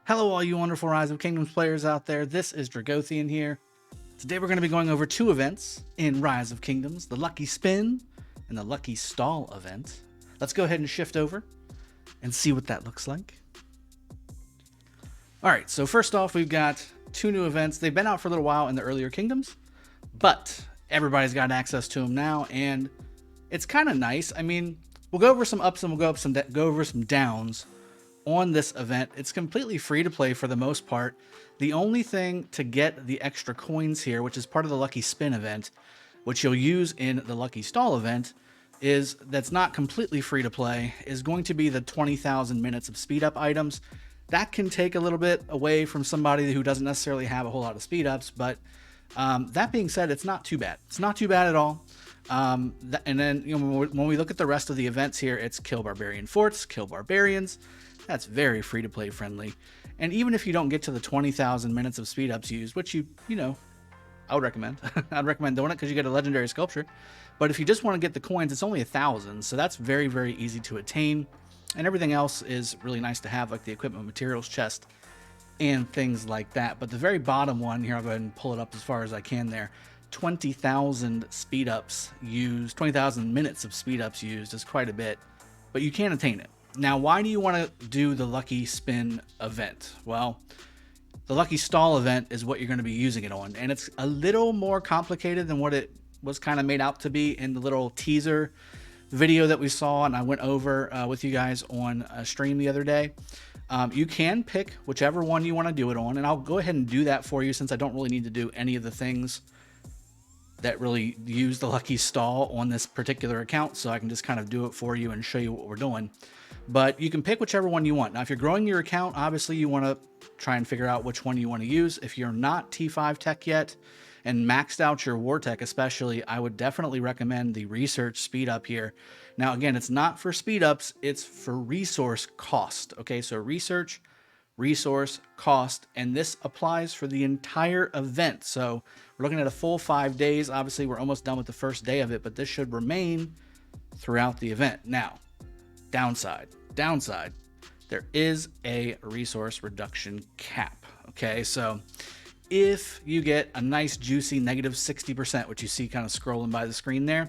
Hello all you wonderful Rise of Kingdoms players out there, this is Dragothien here. Today we're going to be going over two events in Rise of Kingdoms, the Lucky Spin and the Lucky Stall event. Let's go ahead and shift over and see what that looks like. Alright, so first off we've got two new events. They've been out for a little while in the earlier kingdoms, but everybody's got access to them now and it's kind of nice. I mean, we'll go over some ups and we'll go over some downs on this event. It's completely free to play for the most part. The only thing to get the extra coins here, which is part of the Lucky Spin event, which you'll use in the Lucky Stall event, is that's not completely free to play, is going to be the 20,000 minutes of speed up items. That can take a little bit away from somebody who doesn't necessarily have a whole lot of speed ups, but that being said, it's not too bad. It's not too bad at all. And then when we look at the rest of the events here, it's kill barbarian forts, kill barbarians. That's very free to play friendly. And even if you don't get to the 20,000 minutes of speed ups used, which I would recommend. I'd recommend doing it because you get a legendary sculpture. But if you just want to get the coins, it's only 1,000. So that's very, very easy to attain. And everything else is really nice to have, like the equipment materials chest and things like that. But the very bottom one here, I'll go ahead and pull it up as far as I can there. 20,000 speed ups used, 20,000 minutes of speed ups used is quite a bit, but you can attain it. Now, why do you want to do the Lucky Spin event? Well, the Lucky Stall event is what you're going to be using it on, and it's a little more complicated than what it was kind of made out to be in the little teaser video that we saw, and I went over with you guys on a stream the other day. You can pick whichever one you want to do it on, and I'll go ahead and do that for you since I don't really need to do any of the things that really use the Lucky Stall on this particular account, so I can just kind of do it for you and show you what we're doing. But you can pick whichever one you want. Now, if you're growing your account, obviously you want to try and figure out which one you want to use. If you're not T5 tech yet and maxed out your war tech especially, I would definitely recommend the research speed up here. Now, again, it's not for speed ups, it's for resource cost. Okay, so research, resource, cost, and this applies for the entire event. So we're looking at a full 5 days. Obviously, we're almost done with the first day of it, but this should remain throughout the event. Now, downside, there is a resource reduction cap. Okay, so if you get a nice juicy negative 60%, which you see kind of scrolling by the screen there,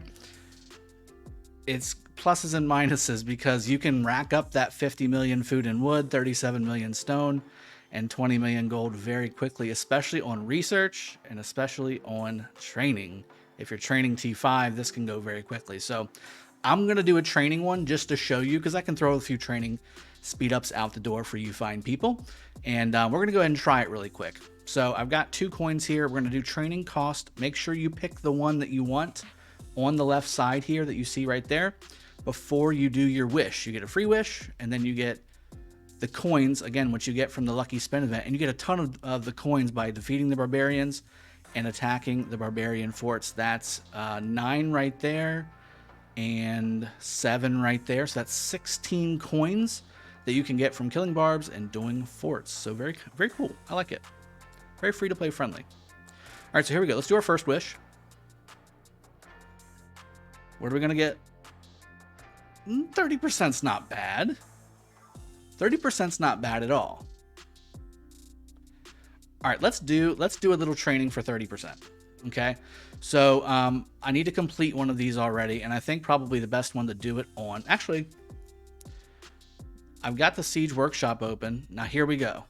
it's pluses and minuses because you can rack up that 50 million food and wood, 37 million stone, and 20 million gold very quickly, especially on research and especially on training. If you're training T5, this can go very quickly. So I'm going to do a training one just to show you because I can throw a few training speed ups out the door for you fine people. And we're going to go ahead and try it really quick. So I've got 2 coins here. We're going to do training cost. Make sure you pick the one that you want on the left side here that you see right there before you do your wish. You get a free wish and then you get the coins, again, which you get from the Lucky Spin event. And you get a ton of the coins by defeating the barbarians and attacking the barbarian forts. That's 9 right there and 7 right there. So that's 16 coins that you can get from killing barbs and doing forts. So very, very cool. I like it. Very free to play friendly. All right, so here we go. Let's do our first wish. What are we going to get? 30%'s not bad. 30%'s not bad at all. All right, let's do a little training for 30%. Okay, so I need to complete one of these already, and I think probably the best one to do it on. Actually, I've got the Siege Workshop open. Now here we go.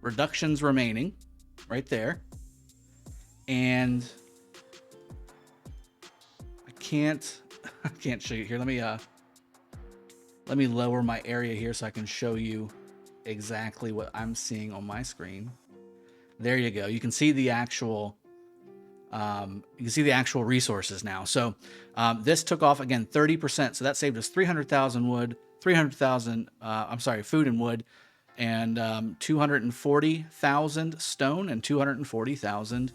Reductions remaining, right there, and I can't show you here. Let me lower my area here so I can show you exactly what I'm seeing on my screen. There you go. You can see the actual resources now. So this took off again 30%. So that saved us 300,000 wood, 300,000. Food and wood, and 240,000 stone and 240,000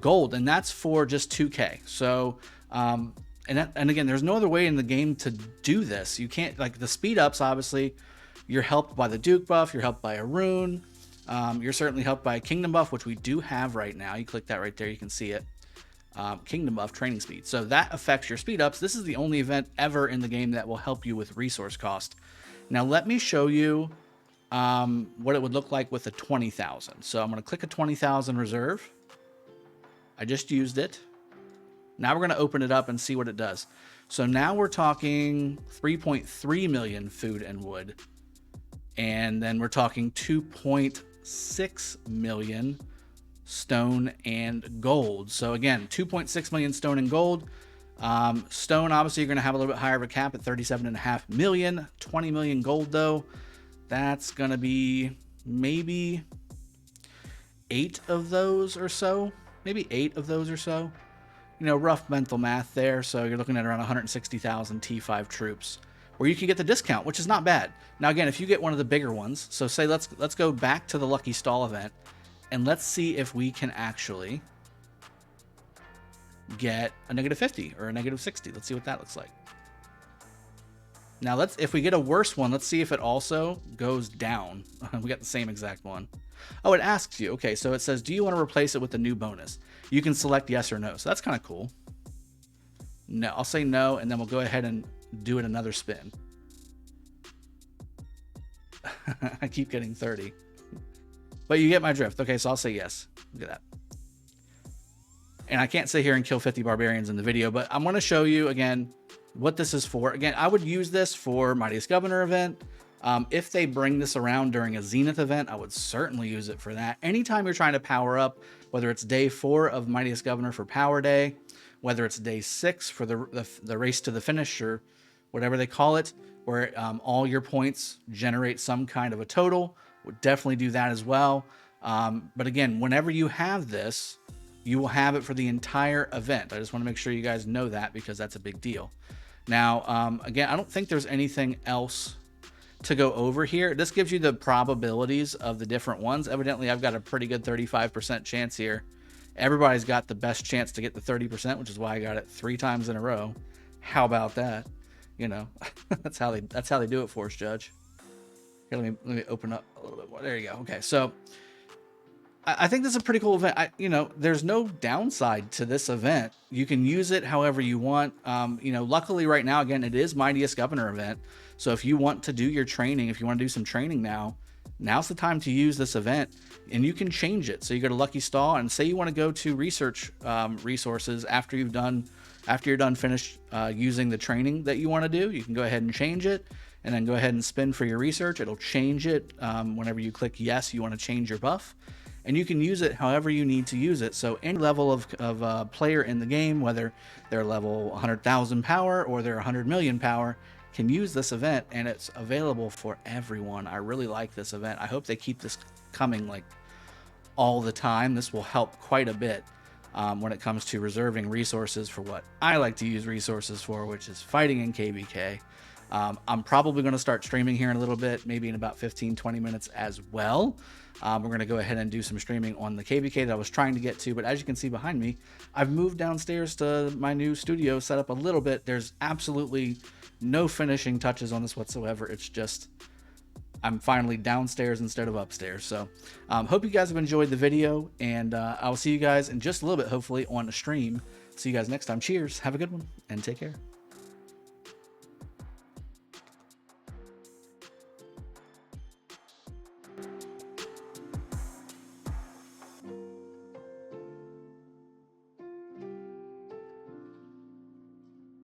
gold, and that's for just 2K. So and again, there's no other way in the game to do this. You can't, like the speed ups, obviously you're helped by the Duke buff, you're helped by a rune, you're certainly helped by a kingdom buff, which we do have right now. You click that right there, you can see it. Kingdom buff, training speed. So that affects your speed ups. This is the only event ever in the game that will help you with resource cost. Now let me show you what it would look like with a 20,000. So I'm going to click a 20,000 reserve. I just used it. Now we're going to open it up and see what it does. So now we're talking 3.3 million food and wood. And then we're talking 2.6 million stone and gold. So again, 2.6 million stone and gold. Stone, obviously, you're going to have a little bit higher of a cap at 37.5 million. 20 million gold, though. That's going to be maybe 8 of those or so. Maybe 8 of those or so. You know, rough mental math there. So you're looking at around 160,000 T5 troops, where you can get the discount, which is not bad. Now, again, if you get one of the bigger ones, so say let's go back to the Lucky Stall event, and let's see if we can actually get a -50 or a -60. Let's see what that looks like. Now, if we get a worse one, let's see if it also goes down. We got the same exact one. Oh, it asks you. Okay, so it says, do you want to replace it with a new bonus? You can select yes or no. So that's kind of cool. No, I'll say no, and then we'll go ahead and do it another spin. I keep getting 30. But you get my drift. Okay, so I'll say yes. Look at that. And I can't sit here and kill 50 barbarians in the video, but I'm going to show you again what this is for. Again, I would use this for Mightiest Governor event. If they bring this around during a Zenith event, I would certainly use it for that. Anytime you're trying to power up, whether it's day 4 of Mightiest Governor for Power Day, whether it's day 6 for the race to the finish, or whatever they call it, where all your points generate some kind of a total, would definitely do that as well. But again, whenever you have this, you will have it for the entire event. I just want to make sure you guys know that, because that's a big deal. Now, again, I don't think there's anything else to go over here. This gives you the probabilities of the different ones. Evidently, I've got a pretty good 35% chance here. Everybody's got the best chance to get the 30%, which is why I got it 3 times in a row. How about that? You know, that's how they do it for us, Judge. Here, let me open up a little bit more. There you go. Okay, so I think this is a pretty cool event. You know, there's no downside to this event. You can use it however you want. You know, luckily right now, again, it is Mightiest Governor event. So if you want to do your training, if you want to do some training now's the time to use this event, and you can change it. So you go to Lucky Stall, and say you want to go to research resources after you're done finished using the training that you want to do. You can go ahead and change it, and then go ahead and spin for your research. It'll change it whenever you click yes, you want to change your buff. And you can use it however you need to use it. So any level of player in the game, whether they're level 100,000 power or they're 100 million power, can use this event, and it's available for everyone. I really like this event. I hope they keep this coming like all the time. This will help quite a bit when it comes to reserving resources for what I like to use resources for, which is fighting in KBK. I'm probably going to start streaming here in a little bit, maybe in about 15-20 minutes as well. We're going to go ahead and do some streaming on the KBK that I was trying to get to, but as you can see behind me, I've moved downstairs to my new studio, set up a little bit. There's absolutely no finishing touches on this whatsoever. It's just I'm finally downstairs instead of upstairs. So hope you guys have enjoyed the video, and I will see you guys in just a little bit, hopefully on the stream. See you guys next time. Cheers, have a good one, and take care.